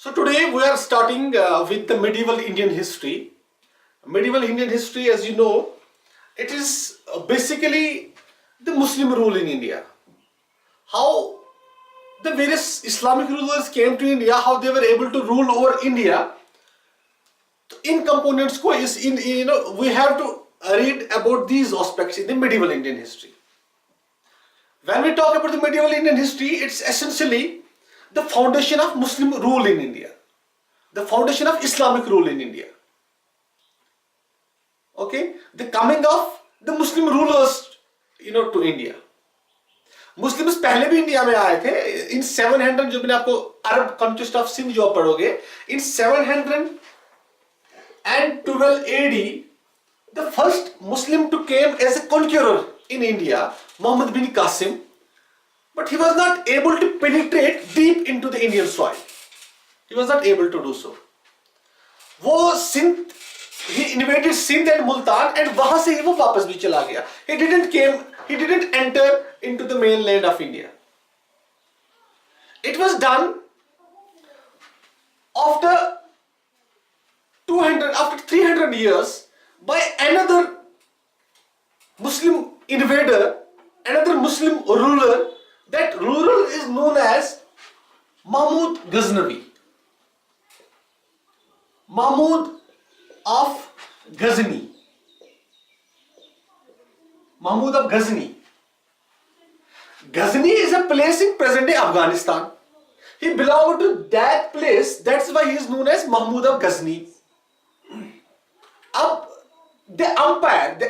So today we are starting with the medieval Indian history. Medieval Indian history, as you know, it is basically the Muslim rule in India. How the various Islamic rulers came to India, how they were able to rule over India. In components ko is in we have to read about these aspects in the medieval Indian history. When we talk about the medieval Indian history, it's essentially the foundation of Muslim rule in India, the foundation of Islamic rule in India. Okay, the coming of the Muslim rulers, to India. Muslims पहले भी India में आए थे इन 700 जो मैंने आपको अरब conquest of Sindh जो आप पढ़ोगे इन 712 AD the first Muslim to came as a conqueror in India, Muhammad bin Qasim, but he was not able to penetrate deep into the Indian soil. He was not able to do so. वो Sindh he invaded Sindh and Multan and वहां से ही वो वापस भी चला गया. He didn't enter into the mainland of India. It was done after 300 years by another Muslim invader, another Muslim ruler. That ruler is known as Mahmud Ghaznavi. Mahmud of Ghazni. Mahmud of Ghazni. Ghazni is a place in present-day Afghanistan. He belonged to that place. That's why he is known as Mahmud of Ghazni. The empire, the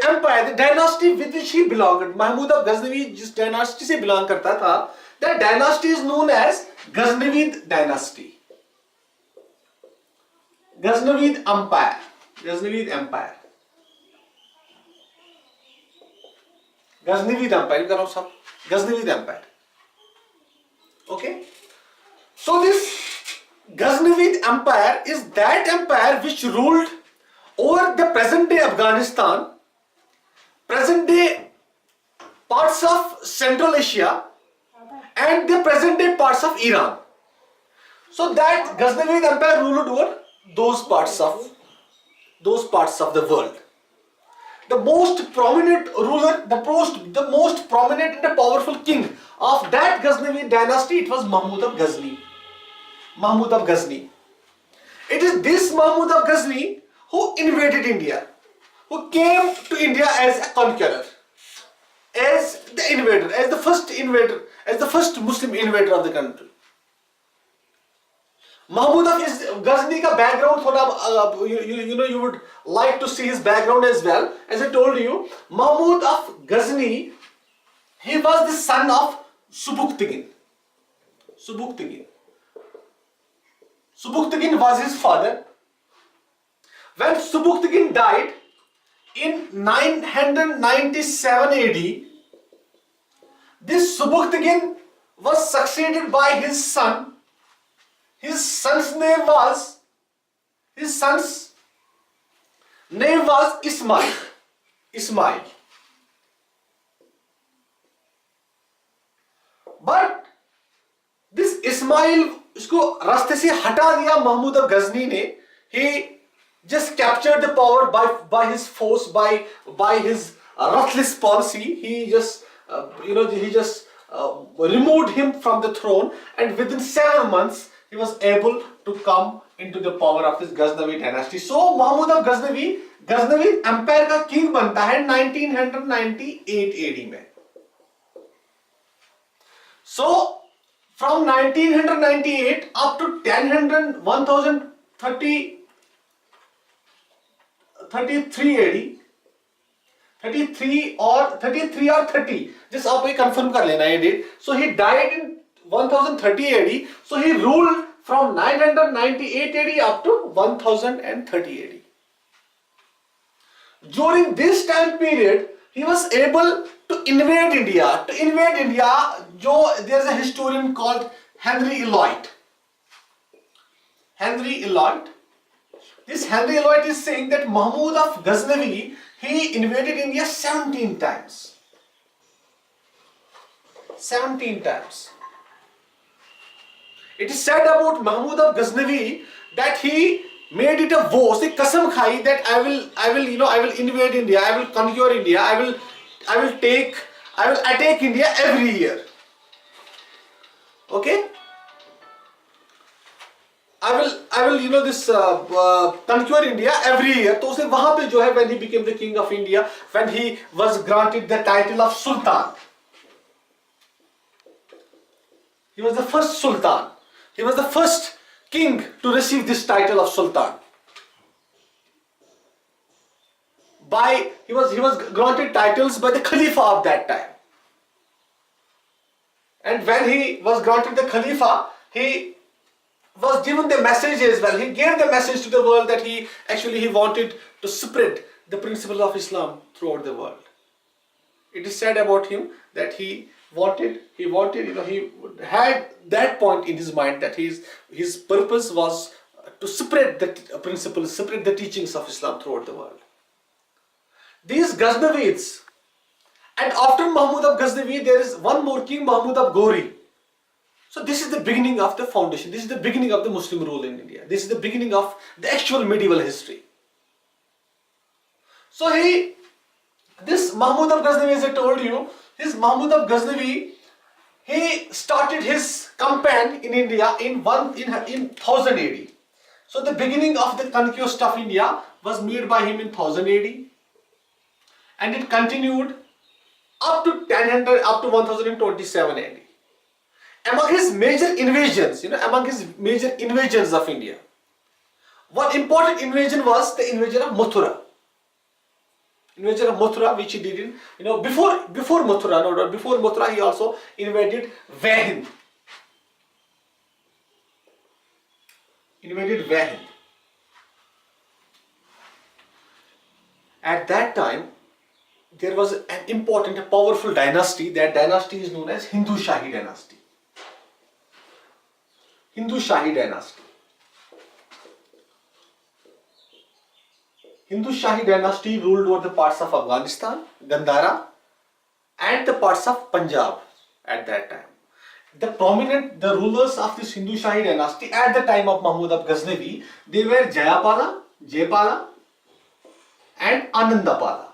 dynasty with which he belonged, Mahmud of Ghaznavi जिस dynasty से belong करता था, that dynasty is known as Ghaznavid dynasty. Ghaznavid Empire. Ghaznavid Empire. Ghaznavid Empire. Ghaznavid Empire. Okay. So this Ghaznavid Empire is that empire which ruled over the present day Afghanistan, present day parts of Central Asia, and the present day parts of Iran. So that Ghaznavid Empire ruled over those parts of the world. The most prominent ruler, the most prominent and the powerful king of that Ghaznavid dynasty, it was Mahmud of Ghazni. Mahmud of Ghazni. It is this Mahmud of Ghazni who invaded India, who came to India as a conqueror, as the invader, as the first Muslim invader of the country. Mahmud of Ghazni ka background thoda, you would like to see his background as well. As I told you, Mahmud of Ghazni, he was the son of Subuktigin. Subuktigin was his father. When Subuktigin died in 997 AD, this Subuktigin was succeeded by his son. His son's name was Ismail. But this Ismail उसको रास्ते से हटा दिया Mahmood of Ghazni ने. He just captured the power by his force, by his ruthless policy. He just removed him from the throne, and within 7 months he was able to come into the power of his Ghaznavid dynasty. So Mahmud of Ghaznavi, Ghaznavid empire का king बनता है 1998 AD में. So from 1998 up to 1033 AD, 33 or 30, just आप ये confirm कर लेना ये date. So he died in 1030 AD. So he ruled from 998 AD up to 1030 AD. During this time period, he was able to invade India. There's a historian called Henry Eliot. This Henry Eliot is saying that Mahmud of Ghaznavi, he invaded India 17 times. 17 times. It is said about Mahmud of Ghaznavi that he made it a vow, say kasam khai, that I will invade India, I will conquer India, I will attack India every year. Okay, I will conquer India every year. तो उसे वहां पे जो है, when he became the king of India, when he was granted the title of Sultan, he was the first Sultan, he was the first king to receive this title of Sultan. He was granted titles by the Khalifa of that time. And when he was granted the Khalifa, he was given the message as well. He gave the message to the world that he wanted to spread the principles of Islam throughout the world. It is said about him that he had that point in his mind, that his purpose was to spread the principles, spread the teachings of Islam throughout the world. These Ghaznavids, and after Mahmud of Ghaznavi, there is one more king, Mahmud of Ghori. So this is the beginning of the foundation. This is the beginning of the Muslim rule in India. This is the beginning of the actual medieval history. So this Mahmud of Ghaznavi, as I told you, his Mahmud of Ghaznavi, he started his campaign in India in 1000 AD. So the beginning of the conquest of India was made by him in 1000 AD. And it continued up to 1027 AD. Among his major invasions, of India, one important invasion was the invasion of Mathura. Invasion of Mathura, which he did in, before Mathura, he also invaded Vahind. At that time, there was an important, powerful dynasty. That dynasty is known as Hindu Shahi dynasty. Hindu Shahi dynasty ruled over the parts of Afghanistan, Gandhara, and the parts of Punjab at that time. The rulers of this Hindu Shahi dynasty at the time of Mahmud of Ghaznavi, they were Jayapala, and Anandapala.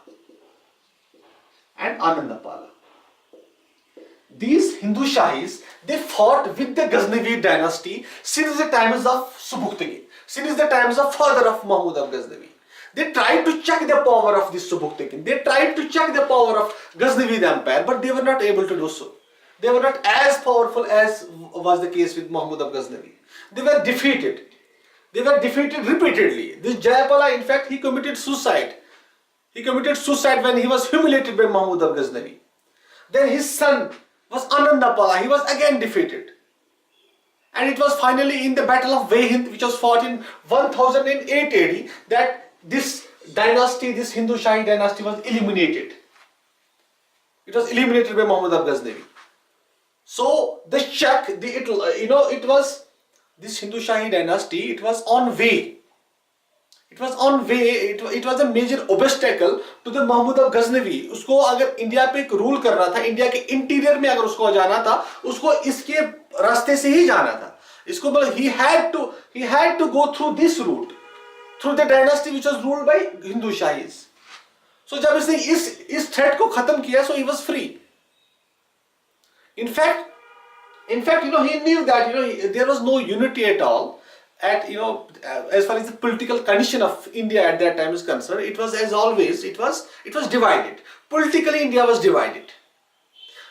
These Hindu Shahis, they fought with the Ghaznavid dynasty since the times of Subuktigin, since the times of father of Mahmud of Ghaznavi. They tried to check the power of this Subuktigin. They tried to check the power of Ghaznavid empire, but they were not able to do so. They were not as powerful as was the case with Mahmud of Ghaznavi. They were defeated. Repeatedly. This Jayapala, in fact, he committed suicide. When he was humiliated by Mahmud of Ghaznavi. Then his son was Anandapala. He was again defeated. And it was finally in the Battle of Vahind, which was fought in 1008 AD, that this dynasty, this Hindu Shahi dynasty, was eliminated. It was eliminated by Mahmud of Ghaznavi. So the Shak, it was this Hindu Shahi dynasty, it was on way. It was a major obstacle to the Mahmud of Ghaznavi. उसको अगर India पे एक rule करना था, India के interior में अगर उसको जाना था, उसको इसके रास्ते से ही जाना था. इसको मतलब he had to go through this route, through the dynasty which was ruled by Hindu Shahis. So जब इसने इस threat को खत्म किया, so he was free. In fact, he knew that there was no unity at all. As far as the political condition of India at that time is concerned, it was, as always, it was divided. Politically, India was divided.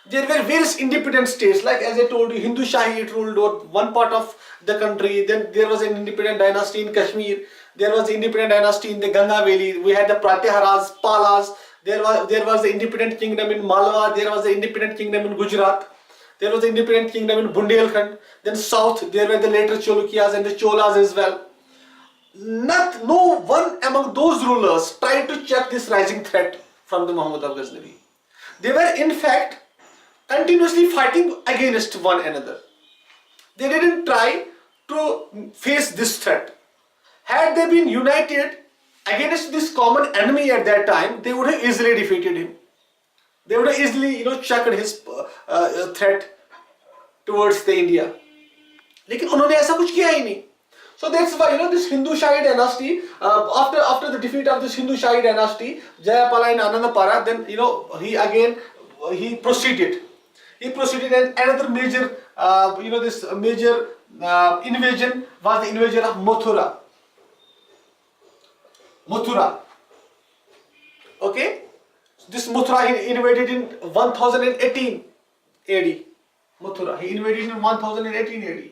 There were various independent states, like as I told you, Hindu Shahi, it ruled over one part of the country. Then there was an independent dynasty in Kashmir. There was an independent dynasty in the Ganga Valley. We had the Pratyaharas, Palas. There was the independent kingdom in Malwa. There was the independent kingdom in Gujarat. There was the independent kingdom in Bundelkhand. Then south, there were the later Cholukyas and the Cholas as well. No one among those rulers tried to check this rising threat from the Mahmud of Ghaznavi. They were in fact continuously fighting against one another. They didn't try to face this threat. Had they been united against this common enemy at that time, they would have easily defeated him. They would have easily, checked his threat towards the India. लेकिन उन्होंने ऐसा कुछ किया ही नहीं. So that's why this Hindu Shahi dynasty, after the defeat of this Hindu Shahi dynasty, Jayapala and Anandapara, then he proceeded. He proceeded, and another major this major invasion was the invasion of Mathura. Mathura. Okay, this Mathura he invaded in 1018 AD. Mathura he invaded in 1018 AD.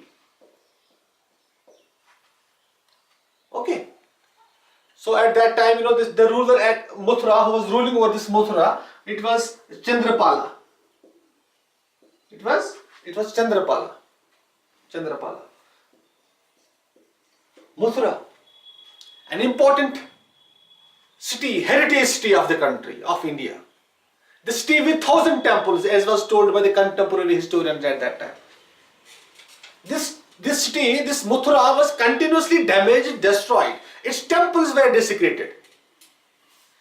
Okay, so at that time, the ruler at Mathura, who was ruling over this Mathura, it was Chandrapala. It was Chandrapala. Mathura, an important city, heritage city of the country of India. The city with 1,000 temples, as was told by the contemporary historians at that time. This city, this Mathura, was continuously damaged, destroyed. Its temples were desecrated.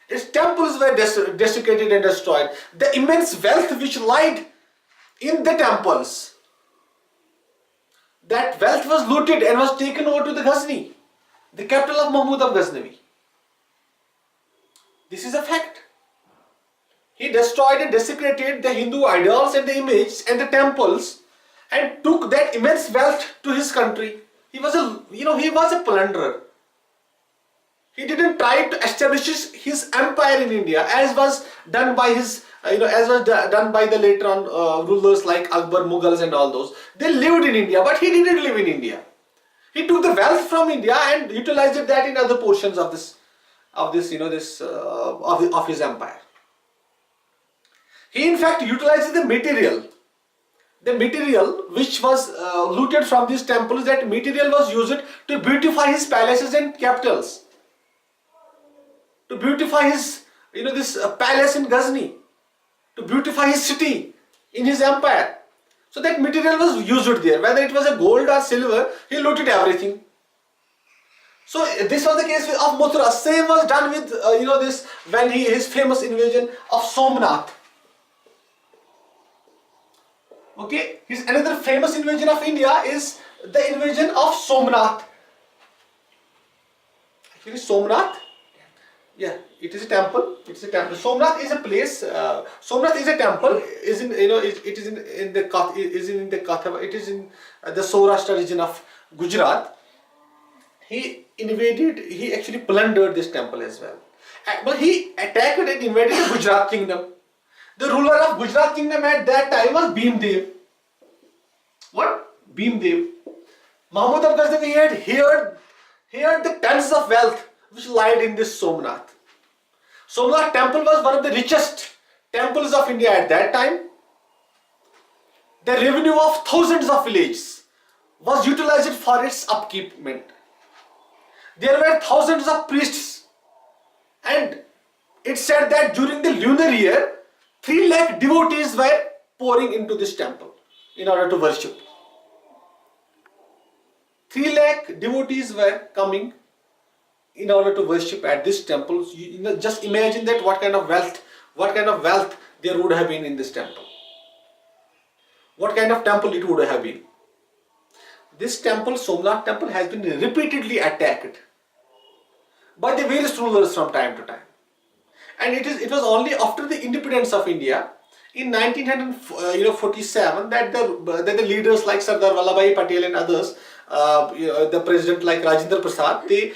Desecrated and destroyed. The immense wealth which lied in the temples, that wealth was looted and was taken over to the Ghazni, the capital of Mahmud of Ghaznavi. This is a fact. He destroyed and desecrated the Hindu idols and the images and the temples, and took that immense wealth to his country. He was a plunderer. He didn't try to establish his empire in India, as was done by done by the later on rulers like Akbar, Mughals, and all those. They lived in India, but he didn't live in India. He took the wealth from India and utilized that in other portions of his empire. He in fact utilized the material which was looted from these temples. That material was used to beautify his palaces and capitals, to beautify his this palace in Ghazni, to beautify his city in his empire. So that material was used there, whether it was a gold or silver, he looted everything. So this was the case of Mathura. Same was done with this when his famous invasion of Somnath. Okay, his another famous invasion of India is the invasion of Somnath. Actually, Somnath, yeah, it is a temple. It's a temple. Somnath is a place. Somnath is a temple. Is in it is in the Katha. It is in the Saurashtra region of Gujarat. He invaded. He actually plundered this temple as well. But he attacked and invaded the Gujarat kingdom. The ruler of Gujarat kingdom at that time was Bhimdev. What? Bhimdev. Mahmud of Ghaznavi had heard the tons of wealth which lied in this Somnath. Somnath temple was one of the richest temples of India at that time. The revenue of thousands of villages was utilized for its upkeep. There were thousands of priests, and it said that during the lunar year, 3 lakh devotees were pouring into this temple in order to worship. 3 lakh devotees were coming in order to worship at this temple. Just imagine that what kind of wealth there would have been in this temple. What kind of temple it would have been. This temple, Somnath temple, has been repeatedly attacked by the various rulers from time to time. And it was only after the independence of India in 1947 that the leaders like Sardar Vallabhbhai Patel and others, the president like Rajendra Prasad, they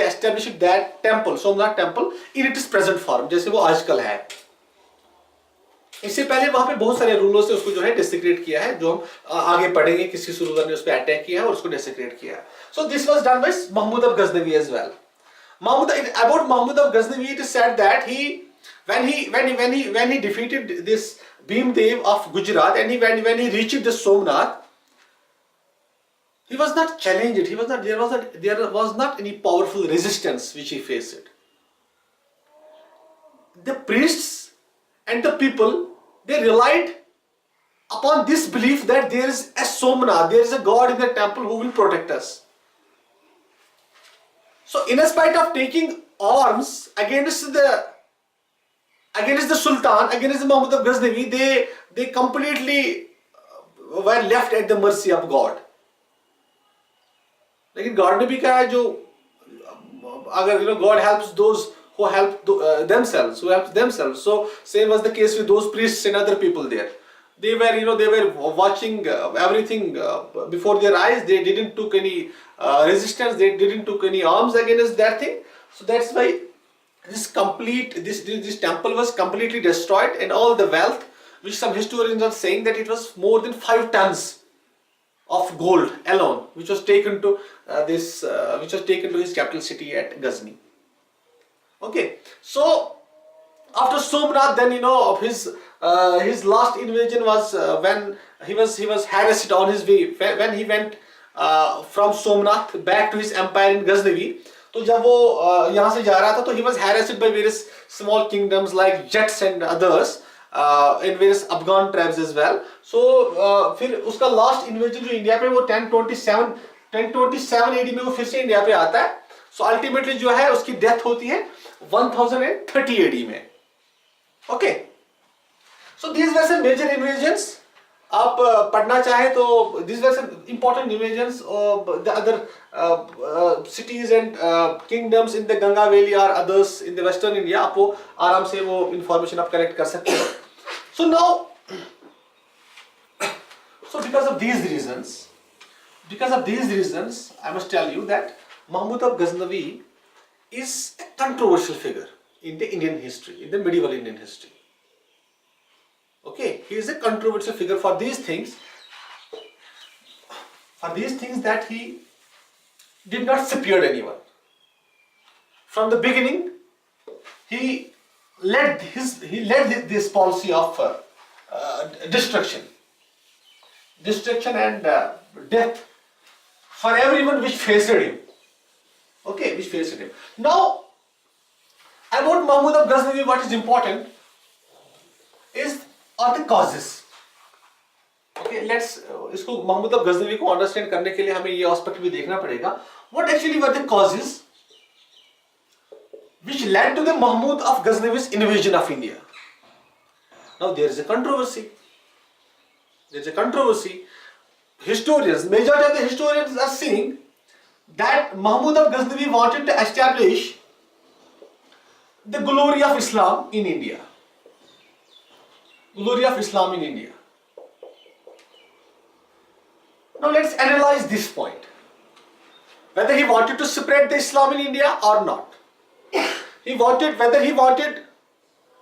established that temple, Somnath temple, in its present form, जैसे वो आजकल है. इससे पहले वहाँ पे बहुत सारे रूलर्स ने उसको जो है डेसिक्रेट किया है, जो हम आगे पढ़ेंगे. किसी रूलर ने उस पे अटैक किया है और उसको डेसिक्रेट किया है. So this was done by Mahmud of Ghaznavi as well. About Mahmud of Ghaznavi, it is said that when he defeated this Bhimdev of Gujarat, and when he reached the Somnath, he was not challenged. There was not any powerful resistance which he faced. The priests and the people, they relied upon this belief that there is a Somnath, there is a God in the temple who will protect us. So in spite of taking arms against the Sultan, against the Mahmud of Ghaznavi, they completely were left at the mercy of God. लेकिन God ने भी कहा है जो अगर God helps those who help themselves, who help themselves. So same was the case with those priests and other people there. They were watching everything before their eyes. They didn't took any resistance. They didn't took any arms against that thing. So that's why this temple was completely destroyed, and all the wealth, which some historians are saying that it was more than 5 tons of gold alone, which was taken to his capital city at Ghazni. Okay, so after Somnath, then his last invasion was when he was harassed on his way, when he went from Somnath back to his empire in Ghaznavi. तो जब वो यहाँ से जा रहा था तो he was harassed by various small kingdoms like Jets and others in various Afghan tribes as well. So फिर उसका last invasion जो इंडिया पे वो 1027 AD में वो फिर से इंडिया पे आता है. So ultimately जो है उसकी डेथ होती है 1030 AD में. Okay. So these were some major invasions. आप पढ़ना चाहे तो these were some important invasions of the other cities and kingdoms in the Ganga Valley or others in the Western India. आप वो आराम से वो information आप collect कर सकते हो. So now, because of these reasons, I must tell you that Mahmud of Ghaznavi is a controversial figure in the Indian history, in the medieval Indian history. Okay, he is a controversial figure for these things that he did not spare anyone. From the beginning, he led this policy of destruction and death for everyone which faced him. Okay, which faced him. Now, about Mahmud of Ghaznavi, what is important are the causes. Okay, let's इसको Mahmud of Ghaznavi को understand करने के लिए हमें ये aspect भी देखना पड़ेगा. What actually were the causes which led to the Mahmud of Ghaznavi's invasion of India? Now there is a controversy. Historians, majority of the historians are saying that Mahmud of Ghaznavi wanted to establish the glory of Islam in India. Now let's analyze this point. Whether he wanted to spread the Islam in India or not.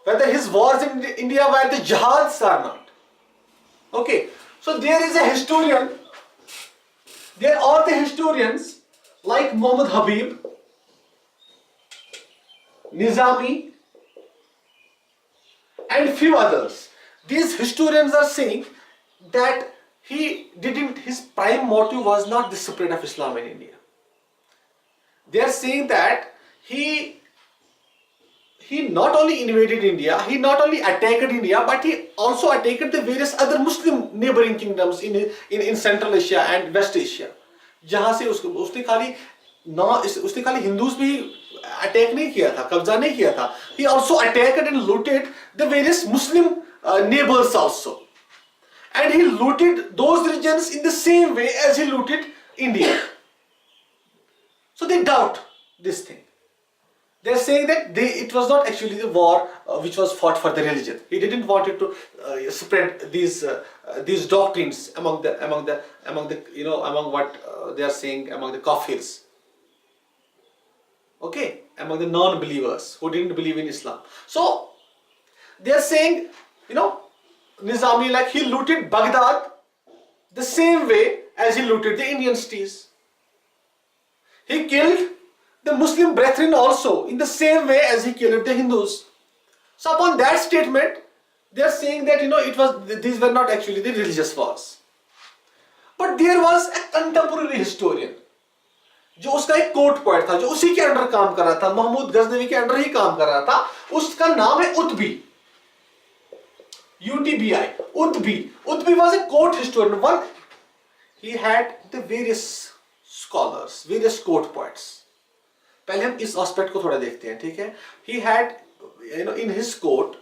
Whether his wars in India were the jihads or not. Okay, so there are the historians like Muhammad Habib, Nizami, and few others. These historians are saying that his prime motive was not the spread of Islam in India. They are saying that he not only invaded India, he not only attacked India, but he also attacked the various other Muslim neighboring kingdoms in Central Asia and West Asia. जहाँ से उसने खाली Hindus भी attack नहीं किया था, कब्जा नहीं किया था. He also attacked and looted the various Muslim neighbors also. And he looted those regions in the same way as he looted India. So they doubt this thing. They are saying that it was not actually the war which was fought for the religion. He didn't want to spread these doctrines among what they are saying among the Kafirs. Okay, among the non-believers who didn't believe in Islam. So they are saying, Nizami, like he looted Baghdad the same way as he looted the Indian cities. He killed the Muslim brethren also in the same way as he killed the Hindus. So upon that statement, they are saying that these were not actually the religious wars. But there was a contemporary historian जो उसका एक court point था, जो उसी के under काम कर रहा था, महमूद गजनवी के अंडर ही काम कर रहा था. उसका नाम है उत्बी. UTBI. Utbi was a court historian. He had the various scholars, various court poets. पहले हम इस एस्पेक्ट को थोड़ा देखते हैं, ठीक है? He had, in his court,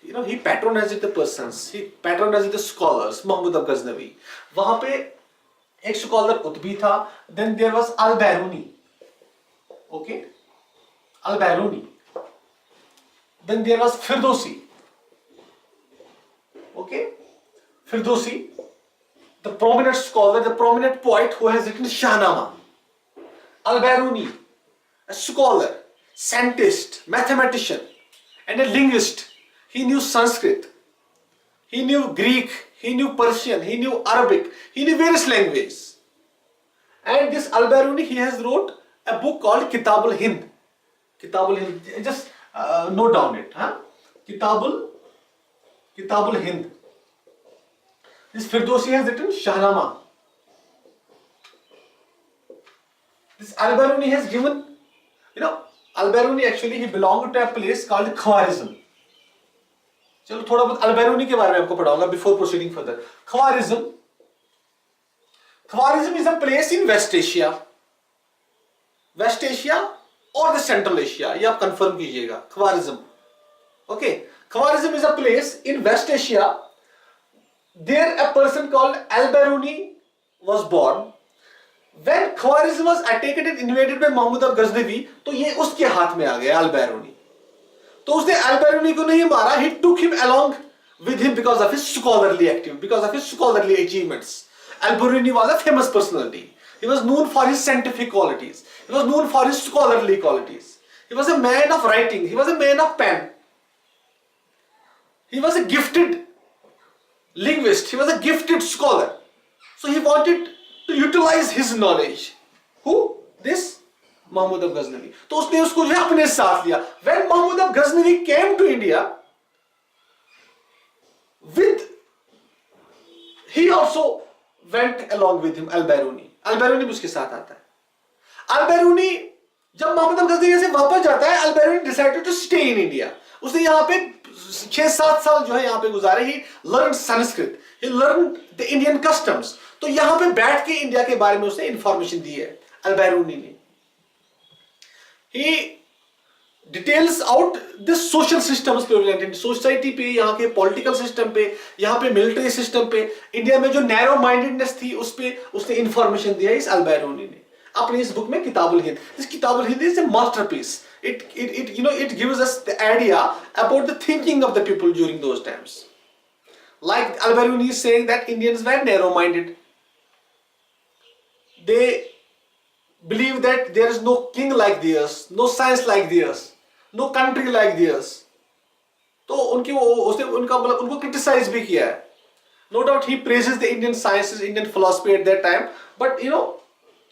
he patronized the persons, he patronized the scholars. Mahmud of Ghaznavi. वहाँ पे एक स्कॉलर उत्बी था. Then there was Al-Biruni. Okay, Al-Biruni. Then there was Firdausi. Okay, Firdausi, the prominent scholar, the prominent poet who has written Shahnama. Al-Biruni, a scholar, scientist, mathematician, and a linguist. He knew Sanskrit, he knew Greek, he knew Persian, he knew Arabic, he knew various languages. And this Al-Biruni, he has wrote a book called Kitab al-Hind. Kitab al-Hind, just note down it. Kitab al-Hind. This Firdausi has written Shahnama. This Al-Biruni has given, Al-Biruni actually he belonged to a place called Khwarizm. चलो थोड़ा बहुत Al-Biruni के बारे में आपको पढ़ाऊंगा before proceeding further. Khwarizm is a place in West Asia or the Central Asia. ये आप confirm कीजिएगा. Khwarizm. Okay. Khwarizm is a place in West Asia. There a person called Al-Biruni was born. When Khwarizm was attacked and invaded by Mahmud of Ghaznavi, तो ये उसके हाथ में आ गया Al-Biruni. तो उसने Al-Biruni को नहीं मारा. He took him along with him because of his scholarly activity, because of his scholarly achievements. Al-Biruni was a famous personality. He was known for his scientific qualities. He was known for his scholarly qualities. He was a man of writing. He was a man of pen. He was a gifted linguist. He was a gifted scholar. So he wanted to utilize his knowledge. Who? This Mahmud of Ghaznavi. तो उसने उसको जो है अपने साथ लिया. When Mahmud of Ghaznavi came to India, he also went along with him. Al-Biruni. Al-Biruni भी उसके साथ आता है. Al-Biruni जब Mahmud of Ghaznavi से वापस जाता है, Al-Biruni decided to stay in India. उसने यहाँ पे 6-7 साल जो है यहाँ पे गुजारे. He learned Sanskrit. He learned the Indian customs. तो यहाँ पे बैठ के इंडिया के बारे में उसने इंफॉर्मेशन दी है Al-Biruni ने. He details out the social systems prevalent in society पे, यहाँ के political system पे, यहाँ पे military system पे, इंडिया में जो narrow mindedness थी उस पे उसने information दिया इस Al-Biruni ने अपनी इस book में किताब al-Hind. This किताब al-Hind is a masterpiece. It gives us the idea about the thinking of the people during those times. Like Al-Biruni is saying that Indians were narrow minded. They believe that there is no king like theirs, no science like theirs, no country like theirs. तो उनको criticize भी किया है. No doubt he praises the Indian sciences, Indian philosophy at that time, but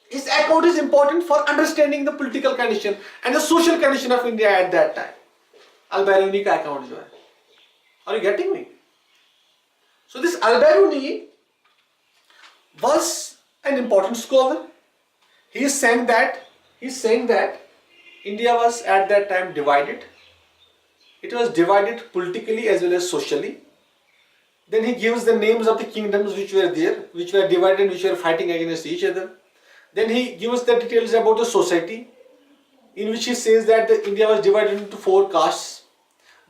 his account is important for understanding the political condition and the social condition of India at that time. Al-Biruni का account जो है. Are you getting me? So this Al-Biruni was an important scholar. He is saying that India was at that time divided. It was divided politically as well as socially. Then he gives the names of the kingdoms which were there, which were divided and which were fighting against each other. Then he gives the details about the society, in which he says that India was divided into 4 castes: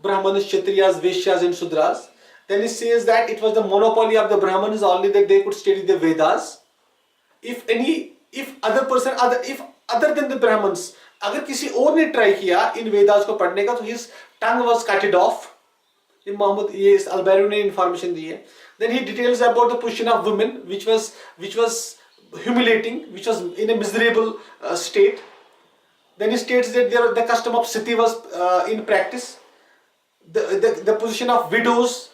Brahmanas, Kshatriyas, Vaishyas and Sudras. Then he says that it was the monopoly of the Brahmanas only, that they could study the Vedas. If other than the Brahmins, अगर किसी और ने try किया इन वेदास को पढ़ने का, तो his tongue was cut off. ये Al-Biruni ने information दी है. Then he details about the position of women, which was humiliating, which was in a miserable state. Then he states that the custom of sati was in practice. The position of widows,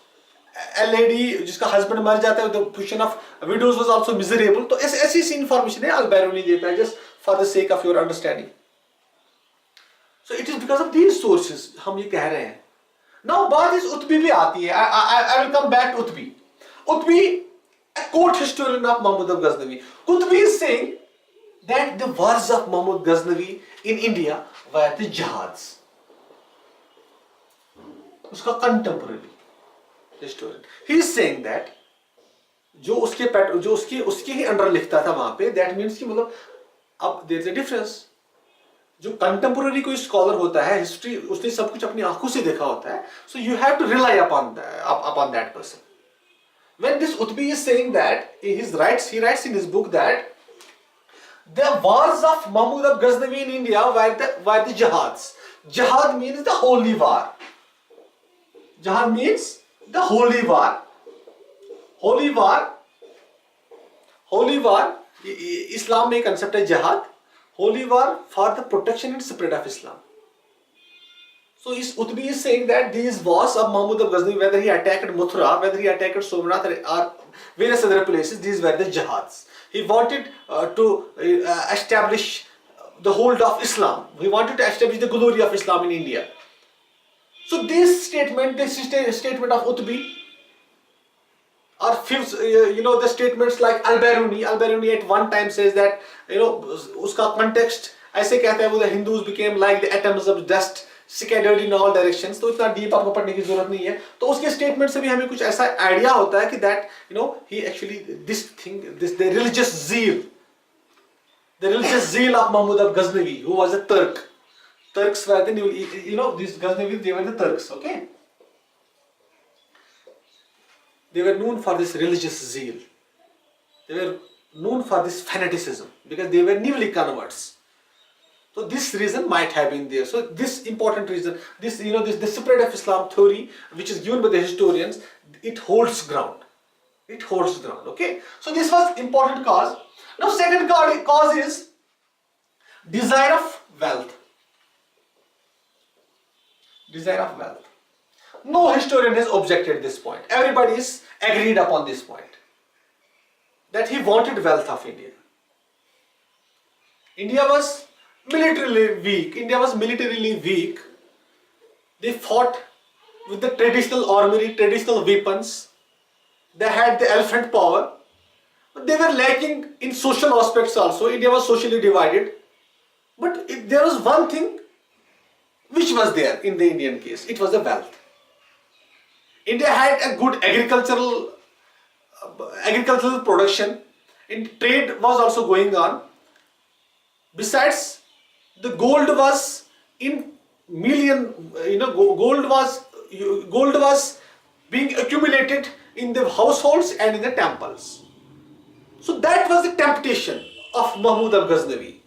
a lady जिसका husband मर जाता है, the position of widows was also miserable. तो ऐसी information है Al-Biruni देता है, just for the sake of your understanding. So it is because of these sources हम ये कह रहे हैं. Now बात इस उत्बी भी आती है. I will come back to Utbi. Utbi, a court historian of Mahmud of Ghaznavi. Utbi is saying that the wars of Mahmud Ghaznavi in India were the jihads. उसका contemporary historian. He is saying that जो उसके ही under लिखता था वहां पे, that means कि मतलब अब there is a difference. जो कंटेम्पोररी कोई स्कॉलर होता है, हिस्ट्री उसने सब कुछ अपनी आंखों से देखा होता है, so you have to rely upon that person. When this Utbi is saying that, he writes in his book that the wars of Mahmud of Ghaznavi in India were the jihads. Jihad means the holy war. Jihad means the holy war. Holy war. Islam में concept है jihad. Holy war for the protection and spread of Islam. So Utbi is saying that these wars of Mahmud of Ghaznavi, whether he attacked Mathura, whether he attacked Somnath or various other places, these were the jihads. He wanted to establish the hold of Islam. He wanted to establish the glory of Islam in India. So this statement of Utbi, or the statements like Al-Biruni at one time says that, uska context ऐसे कहता है वो, the Hindus became like the atoms of dust scattered in all directions. तो इतना deep आपको पढ़ने की जरूरत नहीं है. तो उसके स्टेटमेंट से भी हमें कुछ ऐसा आइडिया होता है कि that he actually the religious zeal of Mahmud of Ghaznavi, who was a Turk. Turks were these Ghaznavis, they were the Turks, okay? They were known for this religious zeal. They were known for this fanaticism because they were newly converts. So this reason might have been there. So this important reason, the spread of Islam theory, which is given by the historians, it holds ground. It holds ground. Okay. So this was important cause. Now second cause is desire of wealth. Desire of wealth. No historian has objected this point. Everybody is agreed upon this point. That he wanted wealth of India. India was militarily weak. They fought with the traditional armory, traditional weapons. They had the elephant power. But they were lacking in social aspects also. India was socially divided. But there was one thing which was there in the Indian case. It was the wealth. India had a good agricultural production, and trade was also going on. Besides, the gold was in million, gold was being accumulated in the households and in the temples. So that was the temptation of Mahmud of Ghaznavi.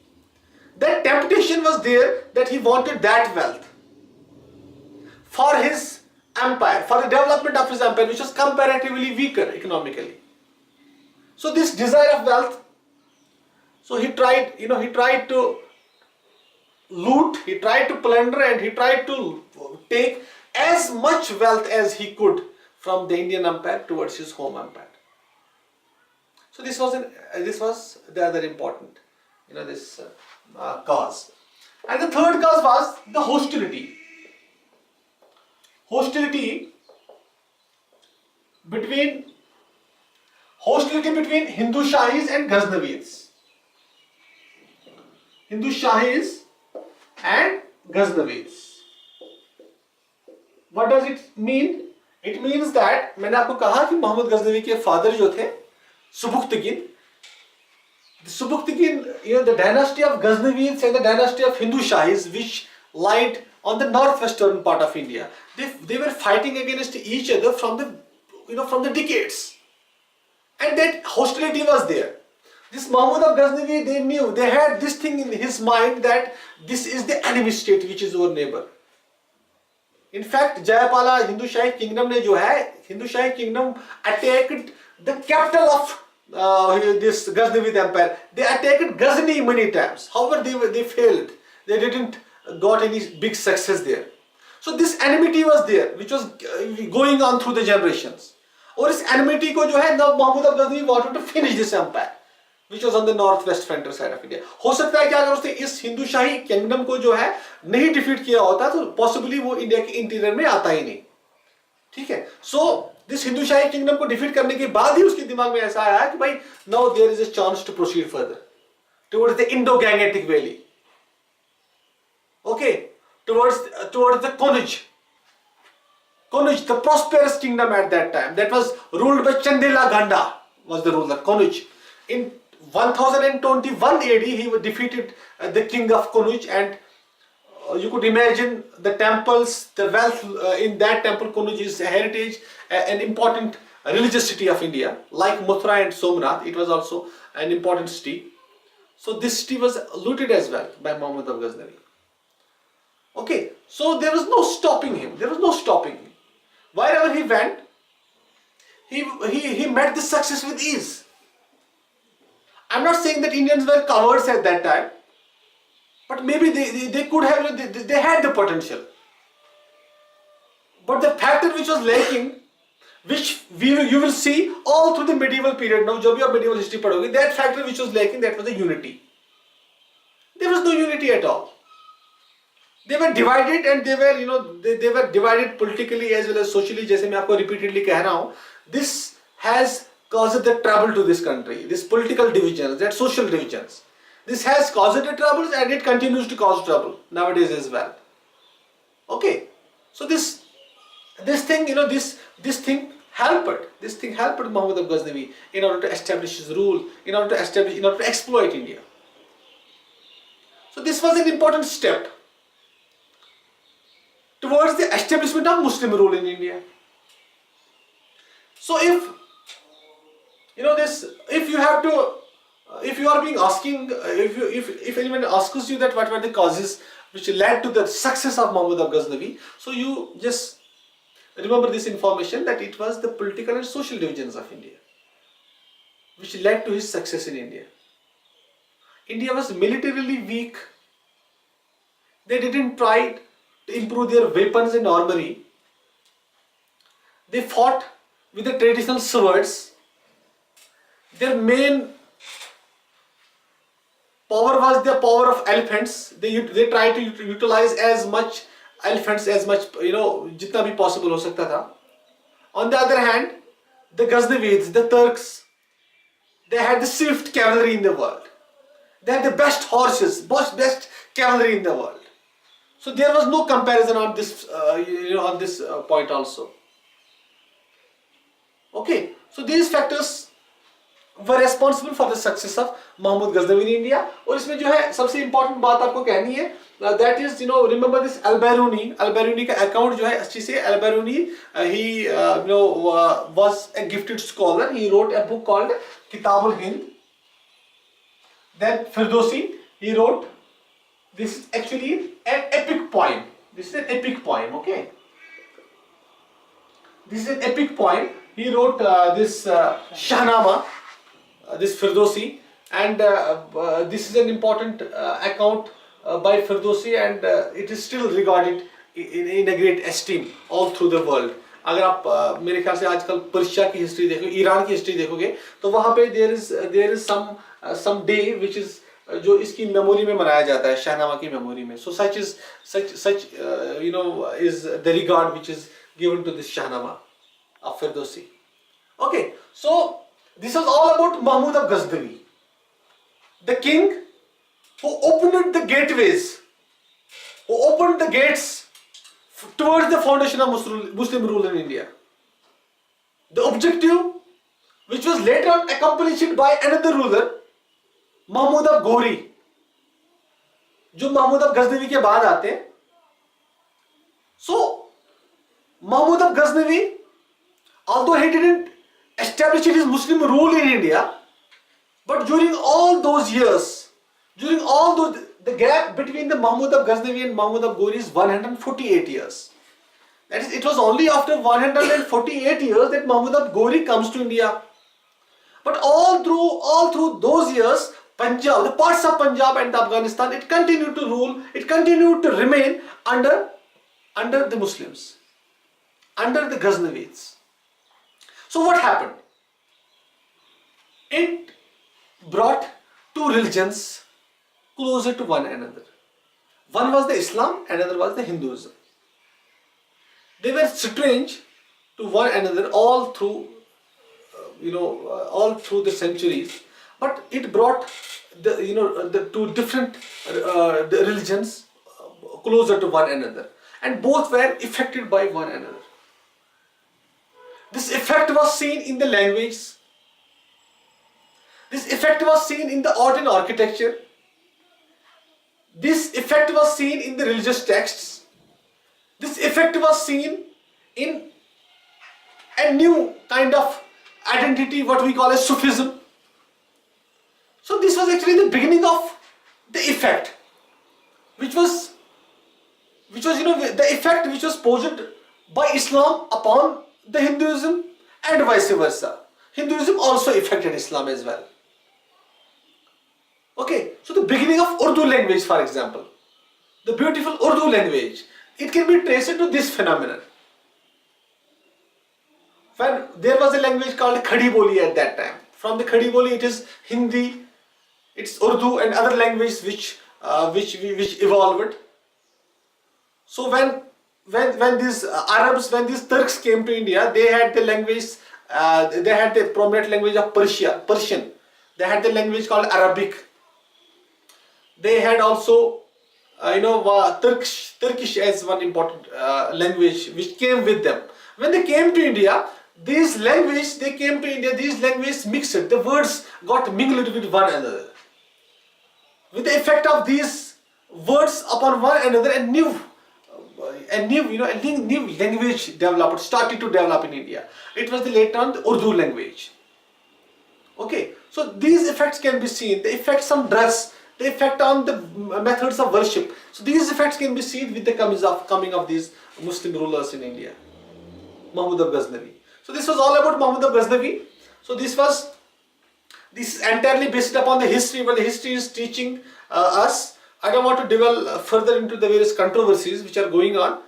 That temptation was there, that he wanted that wealth for his empire, for the development of his empire, which was comparatively weaker economically. So this desire of wealth, so he tried to loot, he tried to plunder, and he tried to take as much wealth as he could from the Indian empire towards his home empire. So this was the other important, cause. And the third cause was the hostility. Hostility between Hindu Shahis and Ghaznavids. Hindu Shahis and Ghaznavids. What does it mean? It means that, मैंने आपको कहा कि मोहम्मद गजनवी के father जो थे सुबुक्तगिन, the dynasty of Ghaznavids and the dynasty of Hindu Shahis, which lied on the northwestern part of India, they were fighting against each other from the decades, and that hostility was there. This Mahmud of Ghaznavi, they had this thing in his mind that this is the enemy state which is our neighbor. In fact, Jayapala Hindu Shahi kingdom attacked the capital of this Ghaznavid empire. They attacked Ghazni many times. However, they failed. They didn't got any big success there. So this enmity was there, which was going on through the generations. और इस enmity को जो है, now Mahmud of Ghaznavi wanted to finish this empire, which was on the northwest frontier side of India. हो सकता है कि अगर उसने इस हिंदू शाही किंगडम को जो है नहीं डिफीट किया होता तो पॉसिबली वो इंडिया के इंटीरियर में आता ही नहीं. ठीक है. So this Hindu shahi kingdom को डिफीट करने के बाद ही उसके दिमाग में ऐसा आया कि भाई now there is a chance to proceed further towards the Indo Gangetic valley. Okay, towards the Konauj, the prosperous kingdom at that time, that was ruled by Chandela Ganda, was the ruler. Konauj. In 1021 AD, he defeated the king of Kunuj, and you could imagine the temples, the wealth in that temple. Kunuj is a heritage, an important religious city of India, like Mathura and Somnath. It was also an important city. So this city was looted as well by Muhammad of Ghaznavi. Okay, so there was no stopping him. There was no stopping him. Wherever he went, he met this success with ease. I'm not saying that Indians were cowards at that time, but maybe they could have, they had the potential. But the factor which was lacking, which you will see all through the medieval period, now जब भी आप medieval history पढ़ोगे, that factor which was lacking, that was the unity. There was no unity at all. They were divided, and they were, they were divided politically as well as socially. जैसे मैं आपको repeatedly कह रहा हूँ, this has caused the trouble to this country. This political divisions, that social divisions, this has caused the troubles, and it continues to cause trouble nowadays as well. Okay, so this thing, this thing helped Muhammad of Ghaznavi in order to establish his rule, in order to exploit India. So this was an important step towards the establishment of Muslim rule in India. So if you are being asking, if anyone asks you that what were the causes which led to the success of Muhammad of Ghaznavi, so you just remember this information, that it was the political and social divisions of India which led to his success in India. India was militarily weak. They didn't try to improve their weapons and armory. They fought with the traditional swords. Their main power was the power of elephants. They tried to utilize as much elephants as much, जितना भी possible हो सकता था. On the other hand, the Ghaznavids, the Turks, they had the swift cavalry in the world. They had the best horses, best cavalry in the world. So there was no comparison on this, on this point also. Okay, so these factors were responsible for the success of Muhammad Ghaznavi in India. और इसमें जो है सबसे important बात आपको कहनी है, that is, remember this Al-Biruni का account जो है अच्छी से. Al-Biruni, he was a gifted scholar. He wrote a book called Kitab al-Hind. Then Firdausi, he wrote, this is actually an epic poem. This is an epic poem, okay? This is an epic poem. He wrote this Shahnama, this Firdausi, and this is an important account by Firdausi, and it is still regarded in a great esteem all through the world. अगर आप मेरे ख्याल से आजकल Persia की history देखोगे, Iran की history देखोगे, तो वहाँ पे there is some day which is जो इसकी मेमोरी में मनाया जाता है, शाहनामा की मेमोरी में. So such is the regard which is given to this Shahnama of Firdausi. Okay, so this was all about Mahmud of Ghaznavi, the king who opened the gateways, who opened the gates towards the foundation of Muslim rule in India. The objective, which was later on accomplished by another ruler, Mahmud of Ghori, जो Mahmud of Ghaznavi के बाद आते हैं. So Mahmud of Ghaznavi, although he didn't establish his Muslim rule in India, but during all those years, the gap between the Mahmud of Ghaznavi and Mahmud of Ghori is 148 years. That is, it was only after 148 years that Mahmud of Ghori comes to India. But all through those years, Punjab, the parts of Punjab and Afghanistan, it continued to rule, it continued to remain under the Muslims, under the Ghaznavids. So what happened? It brought two religions closer to one another. One was the Islam, another was the Hinduism. They were strange to one another all through the centuries, but it brought the two different the religions closer to one another, and both were affected by one another. This effect was seen in the language. This effect was seen in the art and architecture. This effect was seen in the religious texts. This effect was seen in a new kind of identity, what we call as Sufism. So this was actually the beginning of the effect, which was the effect which was posed by Islam upon the Hinduism and vice versa. Hinduism also affected Islam as well. Okay, so the beginning of Urdu language, for example, the beautiful Urdu language, it can be traced to this phenomenon. When there was a language called Khadi Boli at that time. From the Khadi Boli, it is Hindi, it's Urdu and other languages which evolved. So when these Arabs, when these Turks came to India, they had the language, they had the prominent language of Persian. They had the language called Arabic. They had also, Turkish as one important language which came with them. When they came to India, these languages mixed. The words got mingled with one another. With the effect of these words upon one another, a new language started to develop in India. It was later on the Urdu language. Okay, so these effects can be seen. The effects on dress, the effect on the methods of worship. So these effects can be seen with the coming of these Muslim rulers in India. Mahmud of Ghaznavi. So this was all about Mahmud of Ghaznavi. So this is entirely based upon the history, but the history is teaching us. I don't want to delve further into the various controversies which are going on.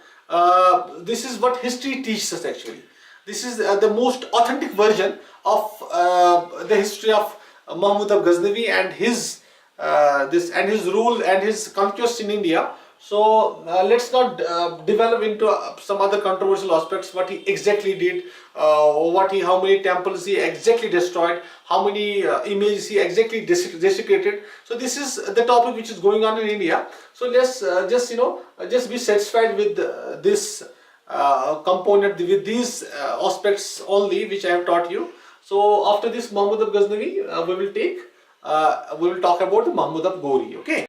This is what history teaches us actually. This is the most authentic version of the history of Mahmud of Ghaznavi and his rule and his conquest in India. So let's not develop into some other controversial aspects. What he exactly did, how many temples he exactly destroyed, how many images he exactly desecrated. So this is the topic which is going on in India. So let's just be satisfied with this component, with these aspects only which I have taught you. So after this Mahmud of Ghaznavi, we will talk about the Mahmud of Ghori. Okay.